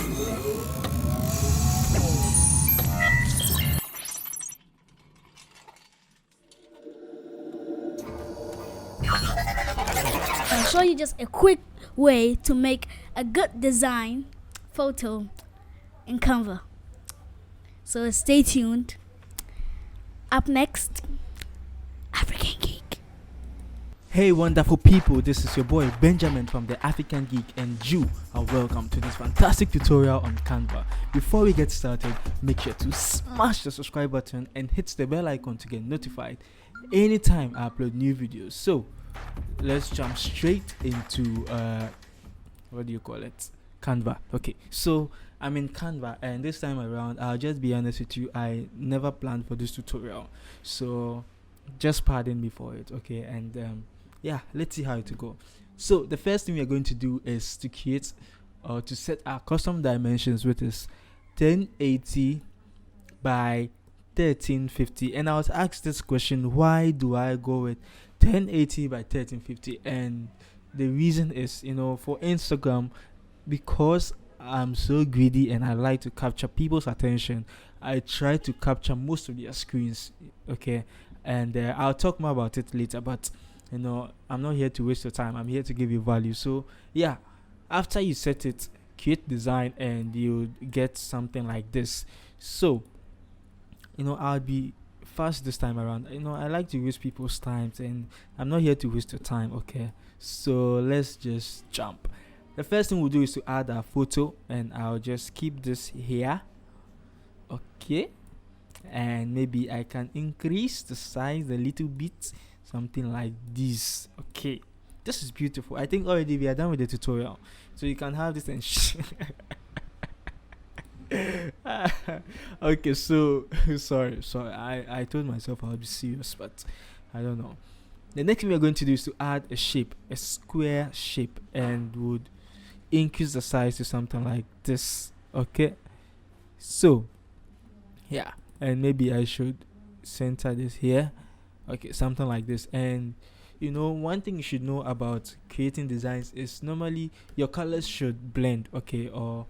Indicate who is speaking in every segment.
Speaker 1: I'll show you just a quick way to make a good design photo in Canva. So stay tuned. Up next, African Geek.
Speaker 2: Hey wonderful people, this is your boy Benjamin from the African Geek, and you are welcome to this fantastic tutorial on Canva. Before we get started, make sure to smash the subscribe button and hit the bell icon to get notified anytime I upload new videos. So let's jump straight into what do you call it, Canva. Okay, so I'm in Canva, and this time around I'll just be honest with you, I never planned for this tutorial, so just pardon me for it. Okay, and yeah, let's see how it will go. So the first thing we are going to do is to create or to set our custom dimensions, which is 1080 by 1350. And I was asked this question, why do I go with 1080 by 1350? And the reason is, for Instagram, because I'm so greedy and I like to capture people's attention, I try to capture most of their screens. Okay, and I'll talk more about it later, but I'm not here to waste your time. I'm here to give you value. So yeah, after you set it, create design, and you get something like this. So I'll be fast this time around. I like to waste people's time, and I'm not here to waste your time. Okay, so let's just jump. The first thing we'll do is to add a photo, and I'll just keep this here. Okay, and maybe I can increase the size a little bit, something like this. Okay, this is beautiful. I think already we are done with the tutorial, so you can have this and okay, so sorry, I told myself I'll be serious, but I don't know. The next thing we're going to do is to add a shape, a square shape, and would increase the size to something like this. Okay, so yeah, and maybe I should center this here. Okay, something like this. And one thing you should know about creating designs is normally your colors should blend, okay, or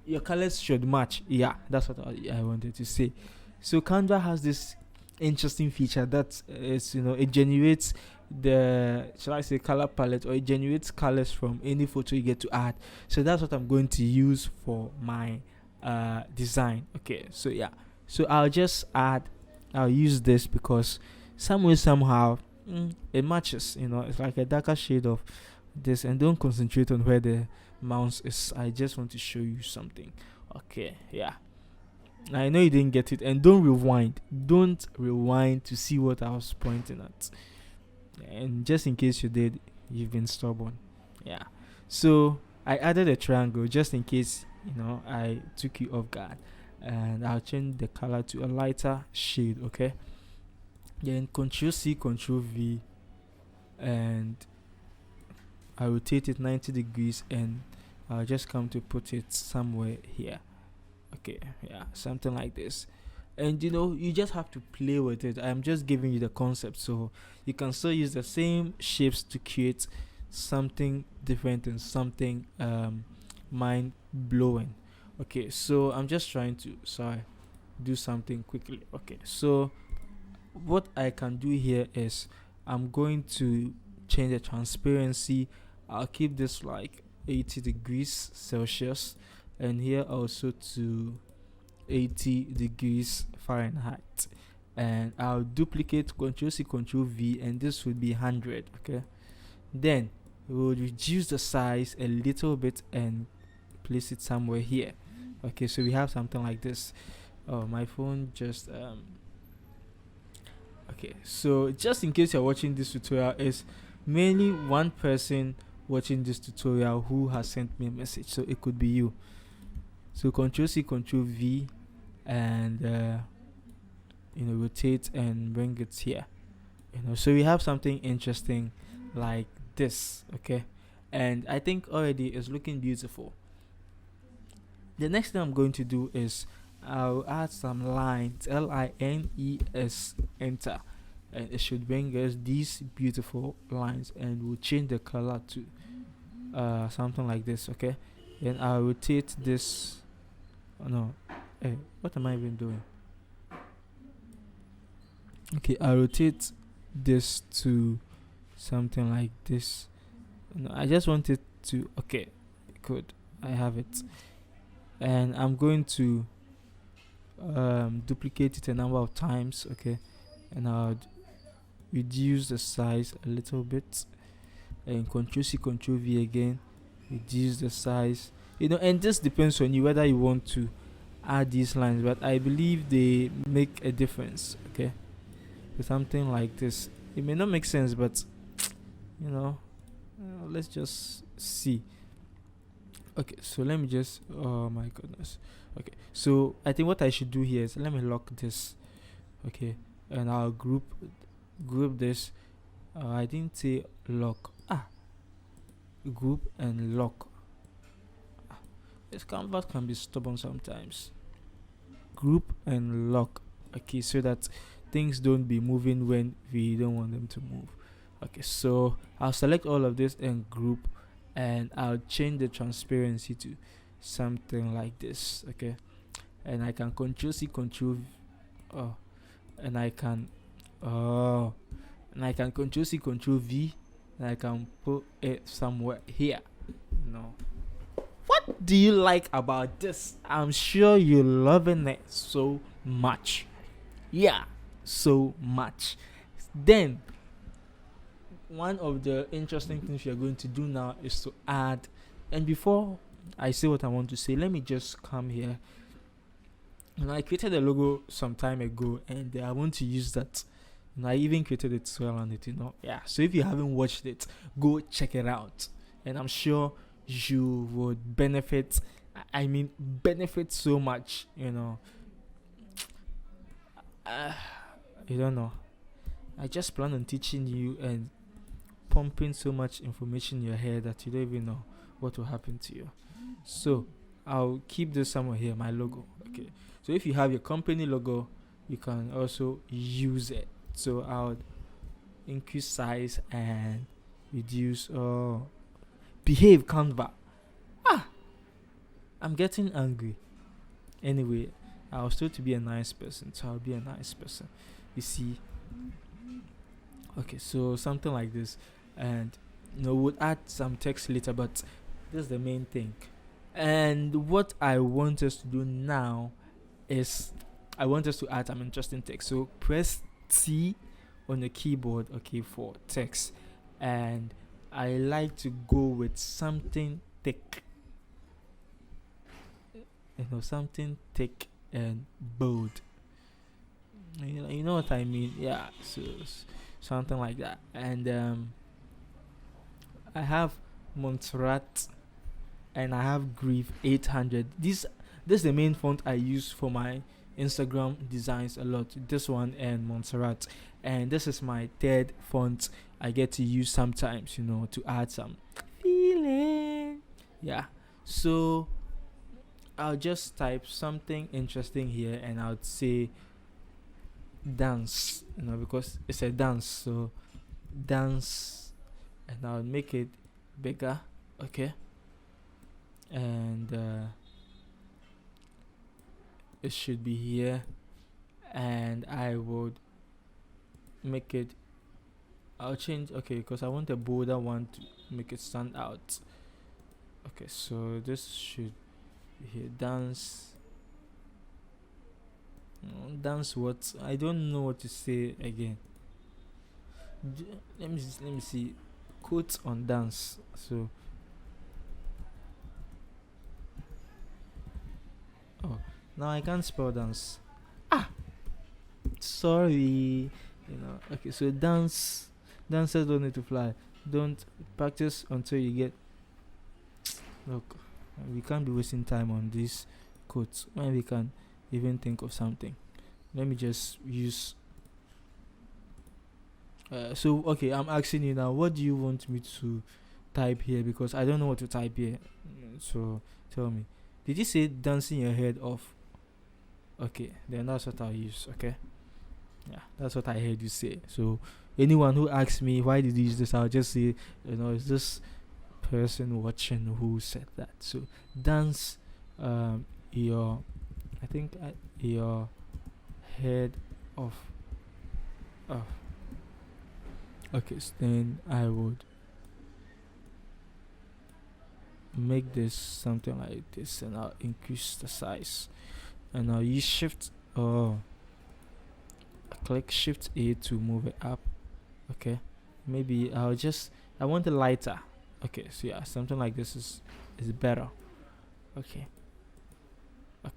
Speaker 2: your colors should match. Yeah, that's what I wanted to say. So Canva has this interesting feature that is, it generates the, shall I say, color palette, or it generates colors from any photo you get to add. So that's what I'm going to use for my design. Okay, so yeah, so I'll use this because somehow it matches. It's like a darker shade of this, and don't concentrate on where the mouse is. I just want to show you something. Okay, yeah, I know you didn't get it, and don't rewind to see what I was pointing at, and just in case you did, you've been stubborn. Yeah, so I added a triangle just in case I took you off guard, and I'll change the color to a lighter shade. Okay, then Ctrl C, Ctrl V, and I rotate it 90 degrees, and I'll just come to put it somewhere here. Okay, yeah, something like this. And you just have to play with it. I'm just giving you the concept, so you can still use the same shapes to create something different and something mind blowing. Okay, so I'm just trying to do something quickly. Okay, so what I can do here is I'm going to change the transparency. I'll keep this like 80 degrees Celsius, and here also to 80 degrees Fahrenheit, and I'll duplicate, Ctrl C, Ctrl V, and this would be 100. Okay, then we'll reduce the size a little bit and place it somewhere here. Okay, so we have something like this. Oh, my phone just okay, so just in case you're watching this tutorial, is mainly one person watching this tutorial who has sent me a message, so it could be you. So Ctrl C, Ctrl V, and rotate and bring it here. So we have something interesting like this. Okay, and I think already it's looking beautiful. The next thing I'm going to do is I'll add some lines, LINES, enter, and it should bring us these beautiful lines, and we'll change the color to something like this. Okay, Then I'll rotate this. Oh no, hey, what am I even doing? Okay, I'll rotate this to something like this. No, I just want it to. Okay, good. I have it, and I'm going to duplicate it a number of times. Okay, and I'll reduce the size a little bit, and Control C, Control V again, reduce the size. And this depends on you whether you want to add these lines, but I believe they make a difference. Okay, so something like this. It may not make sense, but let's just see. Okay, so let me just. Oh my goodness. Okay, so I think what I should do here is let me lock this. Okay, and I'll group this. I didn't say lock. Group and lock. This canvas can be stubborn sometimes. Group and lock. Okay, so that things don't be moving when we don't want them to move. Okay, so I'll select all of this and group, and I'll change the transparency to something like this. Okay, and I can Control C, Control V, and I can Control C, Control V, and I can put it somewhere here. What do you like about this? I'm sure you're loving it so much. Yeah, so much. Then one of the interesting things we are going to do now is to add, and before I say what I want to say, let me just come here. And I created a logo some time ago, and I want to use that. And I even created a tutorial on it, Yeah, so if you haven't watched it, go check it out. And I'm sure you would benefit. Benefit so much, you don't know. I just plan on teaching you and pumping so much information in your head that you don't even know what will happen to you. So I'll keep this somewhere here, my logo. Okay, so if you have your company logo, you can also use it. So I'll increase size and reduce. Behave, Canva. I'm getting angry. Anyway, I'll still to be a nice person, so I'll be a nice person. You see. Okay, so something like this, and we'll add some text later, but this is the main thing. And what I want us to do now is I want us to add some interesting text. So press T on the keyboard, okay, for text, and I like to go with something thick. Something thick and bold. You know what I mean? Yeah. So something like that. And I have Montserrat, and I have Grief 800. This is the main font I use for my Instagram designs a lot. This one and Montserrat, and this is my third font I get to use sometimes, to add some feeling. Yeah. So I'll just type something interesting here, and I'll say dance, because it's a dance. So dance, and I'll make it bigger. Okay. And it should be here, and I would make it. I'll change. Okay, because I want a bolder one to make it stand out. Okay, so this should be here. Dance. Dance what? I don't know what to say again. Let me see. Quotes on dance. So. Oh, now I can't spell dance. Sorry. Okay, so dancers don't need to fly. Don't practice until you get. Look, we can't be wasting time on these quotes when we can even think of something. Let me just use. So okay, I'm asking you now. What do you want me to type here? Because I don't know what to type here. So tell me. Did you say dancing your head off? Okay, then that's what I'll use. Okay. Yeah, that's what I heard you say. So anyone who asks me why did you use this, I'll just say, it's just person watching who said that. So dance your, I think your head off. Oh, okay. So then I would make this something like this, and I'll increase the size, and I'll use shift. Oh, click shift A to move it up. Okay, maybe I want it lighter. Okay, so yeah, something like this is better. Okay,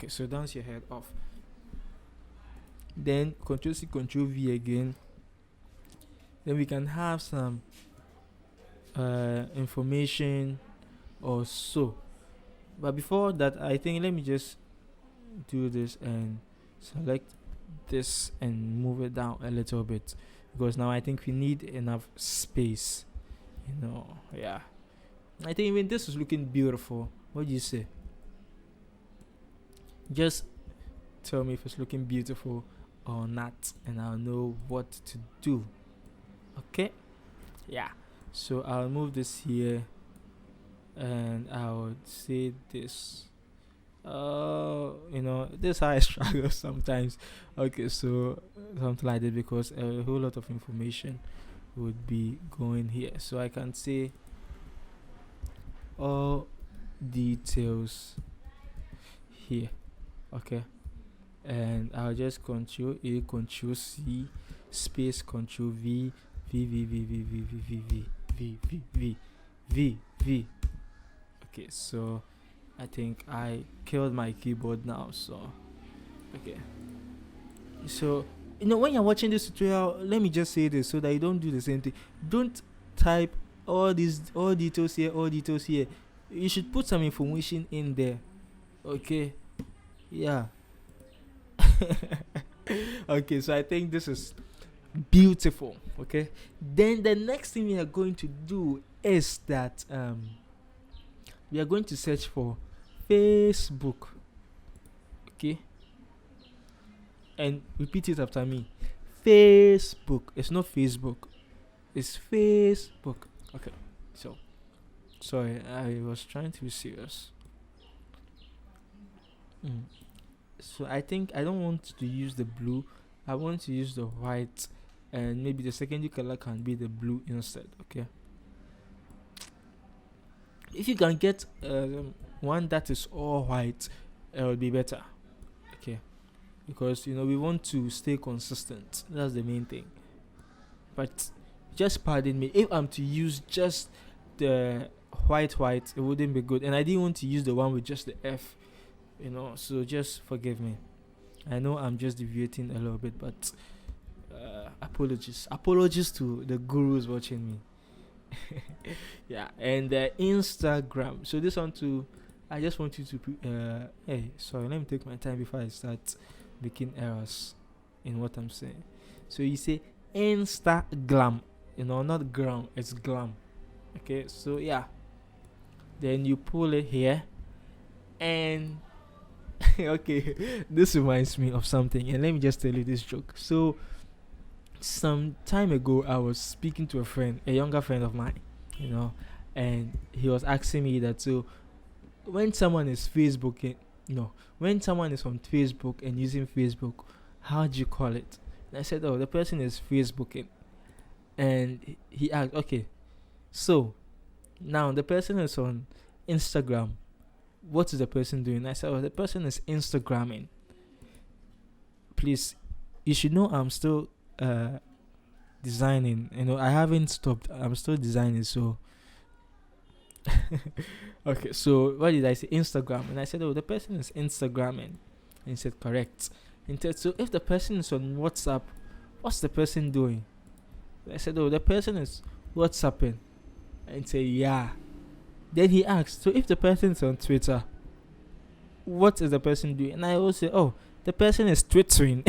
Speaker 2: so dance your head off. Then Control C, Control V again. Then we can have some information or so. But before that, I think let me just do this and select this and move it down a little bit, because now I think we need enough space. Yeah. I think even this is looking beautiful. What do you say? Just tell me if it's looking beautiful or not, and I'll know what to do. Okay? Yeah. So I'll move this here, and I would say this. This is how I struggle sometimes. Okay, so something like that, because a whole lot of information would be going here. So I can say all details here. Okay, and I'll just Control A, Control C, space, Control V, V, V, V, V, V, V, V, V, V, V, V, V, V. Okay, so I think I killed my keyboard now. So okay, so when you're watching this tutorial, let me just say this so that you don't do the same thing. Don't type all details here. You should put some information in there. Okay, yeah. Okay, so I think this is beautiful. Okay, then the next thing we are going to do is that we are going to search for Facebook. Okay, and repeat it after me. Facebook. It's not Facebook, it's Facebook. Okay, so sorry, I was trying to be serious. So I think I don't want to use the blue, I want to use the white, and maybe the secondary color can be the blue instead. Okay, if you can get one that is all white, it will be better. Okay, because we want to stay consistent. That's the main thing. But just pardon me if I'm to use just the white, it wouldn't be good, and I didn't want to use the one with just the F. So just forgive me. I know I'm just deviating a little bit, but apologies to the gurus watching me. Yeah, and Instagram. So this one too, I just want you to hey, sorry, let me take my time before I start making errors in what I'm saying. So you say Instagram, not gram, it's glam. Okay, so yeah, then you pull it here, and okay, this reminds me of something, and let me just tell you this joke. So some time ago, I was speaking to a younger friend of mine, and he was asking me that, so when someone is when someone is on Facebook and using Facebook, how do you call it? And I said, oh, the person is Facebooking. And he asked, okay, so now the person is on Instagram, what is the person doing? I said, oh, the person is Instagramming. Please, you should know I'm still designing. I haven't stopped. I'm still designing. So okay, so what did I say? Instagram. And I said, oh, the person is Instagramming. And he said, correct. And he said, so if the person is on WhatsApp, what's the person doing? I said, oh, the person is WhatsApping. And he said, yeah. Then he asked, so if the person is on Twitter, what is the person doing? And I will say, oh, the person is twittering.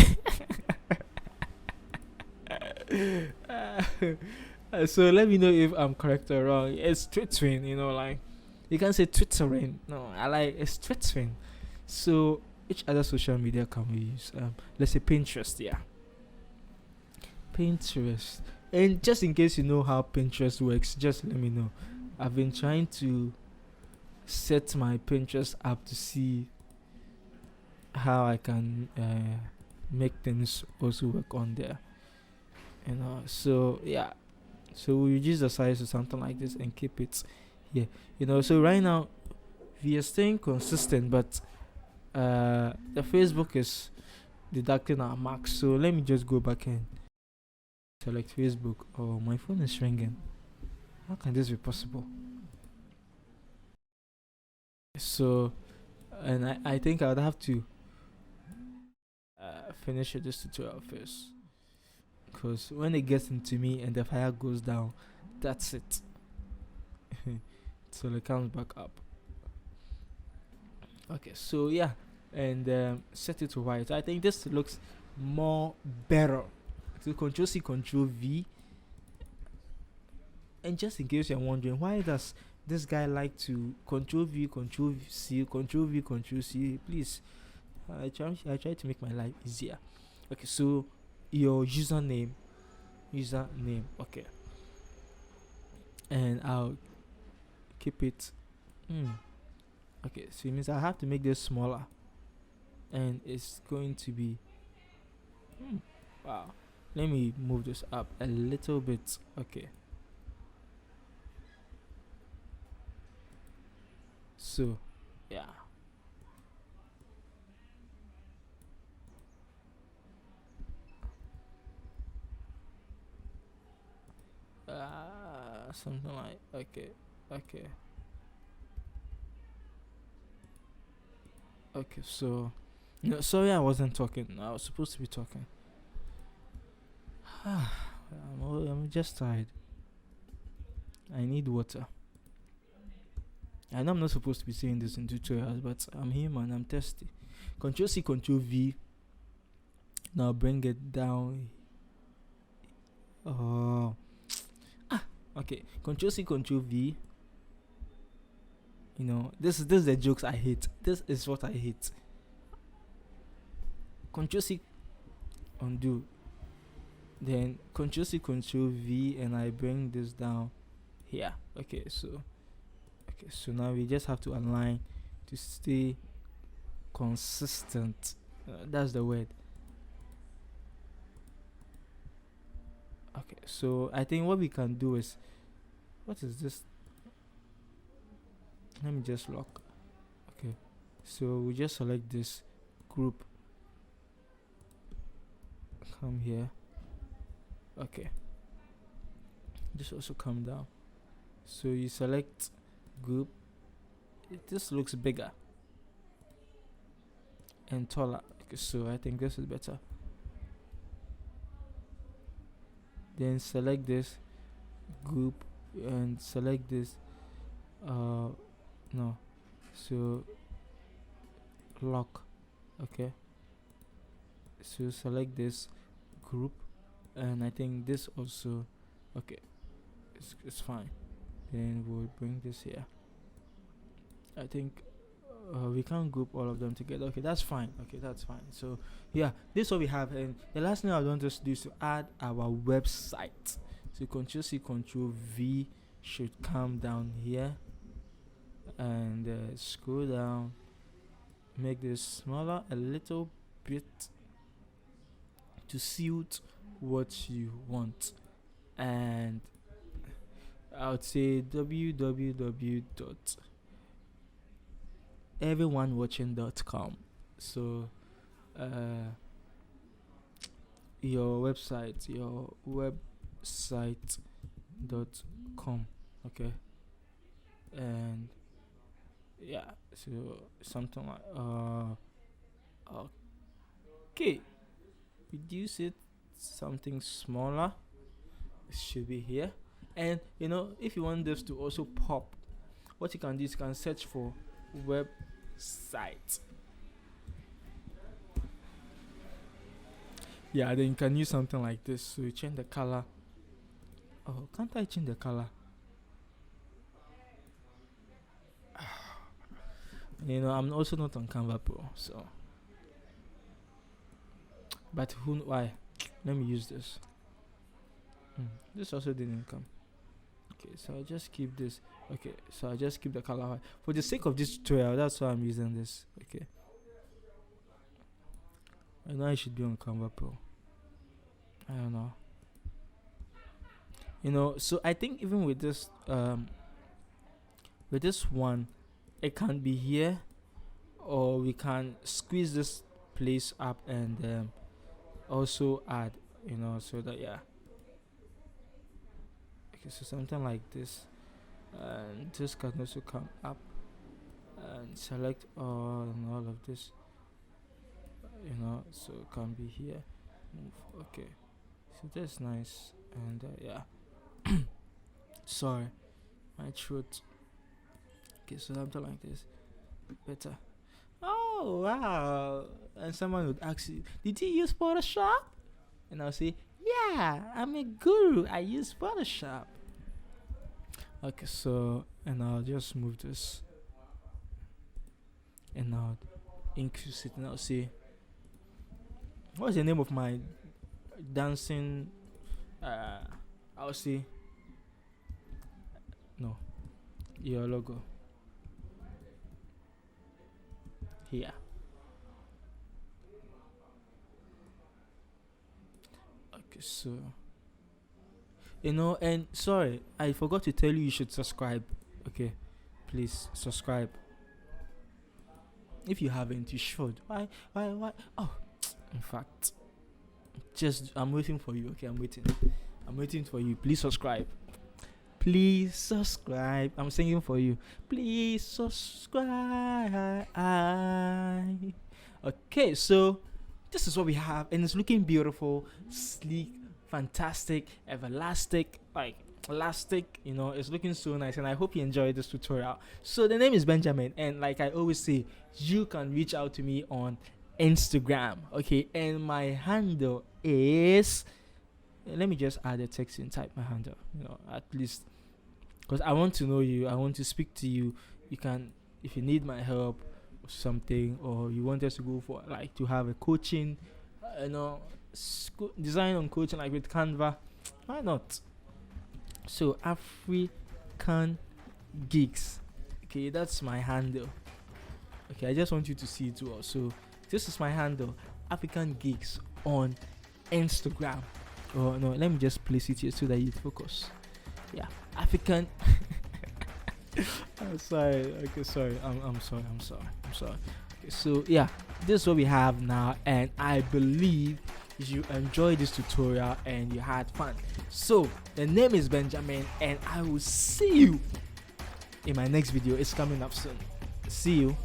Speaker 2: So let me know if I'm correct or wrong. It's twittering, like you can't say twittering. No, it's twittering. So which other social media can we use? Let's say Pinterest. Yeah, Pinterest. And just in case you know how Pinterest works, just let me know. I've been trying to set my Pinterest up to see how I can make things also work on there. So yeah, so we reduce the size to something like this and keep it here. So right now we are staying consistent, but the Facebook is deducting our marks. So let me just go back and select Facebook. Oh, my phone is ringing. How can this be possible? So, and I think I would have to finish this tutorial first, because when it gets into me and the fire goes down, that's it. So it comes back up. Okay, so yeah, and set it to white. I think this looks more better. So Control C, Control V. And just in case you're wondering, why does this guy like to Control V, Control C, Control V, Control C? Please, I try to make my life easier. Okay, so your username, okay, and I'll keep it. Okay, so it means I have to make this smaller, and it's going to be. Wow, let me move this up a little bit. Okay. So, yeah. Something like okay. So, sorry, I wasn't talking. I was supposed to be talking. I'm just tired. I need water. I know I'm not supposed to be saying this in tutorials, but I'm human. I'm thirsty. Control C, Control V. Now bring it down. Oh. Okay. Control C, Control V. This is the jokes I hate. This is what I hate. Control C, undo. Then Control C, Control V, and I bring this down here. Okay, so now we just have to align to stay consistent. That's the word. Okay, so I think what we can do is, what is this? Let me just lock. Okay, so we just select this group. Come here. Okay, this also come down. So you select group. This looks bigger and taller. Okay, so I think this is better. Then select this group and select this. No, so lock. Okay, so select this group, and I think this also. Okay, it's fine. Then we'll bring this here. I think we can't group all of them together. Okay, that's fine. So yeah, this is what we have. And the last thing I want us to do is to add our website. So Control C, Control V should come down here, and scroll down, make this smaller a little bit to suit what you want. And I would say www.everyonewatching.com. So your website.com. Okay, and yeah, so something like okay, reduce it something smaller. It should be here. And if you want this to also pop, what you can do is you can search for website. Yeah, then you can use something like this. So you change the color. Oh, can't I change the color? I'm also not on Canva Pro, so. But why? Let me use this. This also didn't come. Okay, so I'll just keep this Okay, so I just keep the color white for the sake of this tutorial. That's why I'm using this. Okay, I know I should be on Canva Pro. I don't know. So I think even with this one, it can be here, or we can squeeze this place up and also add, so that, yeah. Okay, so something like this, and this can also come up and select all and all of this, so it can be here. Move. Okay, so that's nice. And yeah. Sorry, my throat. Okay, so something like this, better. Oh wow! And someone would ask you, "Did you use Photoshop?" And I'll say, "Yeah, I'm a guru. I use Photoshop." Okay, so and I'll just move this, and I'll increase it, and I'll say, "What's the name of my dancing?" I'll say, no, your logo here. Okay, so and sorry, I forgot to tell you should subscribe. Okay, please subscribe. If you haven't, you should. Why? Oh, in fact, I'm waiting for you. Okay, I'm waiting for you. Please subscribe. Please subscribe. I'm singing for you. Please subscribe. Okay, so this is what we have, and it's looking beautiful, sleek, fantastic, everlasting, like elastic. It's looking so nice, and I hope you enjoyed this tutorial. So the name is Benjamin, and like I always say, you can reach out to me on Instagram. Okay, and my handle is, let me just add a text and type my handle, at least, because I want to know you. I want to speak to you. You can, if you need my help or something, or you want us to go for, like, to have a coaching, design on coaching, like with Canva, why not? So African Geeks. Okay, that's my handle. Okay, I just want you to see it too. So this is my handle, African Geeks, on Instagram. Oh no, let me just place it here so that you focus. Yeah, African. I'm sorry. Okay, sorry. I'm sorry. Okay, so yeah, this is what we have now, and I believe you enjoyed this tutorial and you had fun. So the name is Benjamin, and I will see you in my next video. It's coming up soon. See you.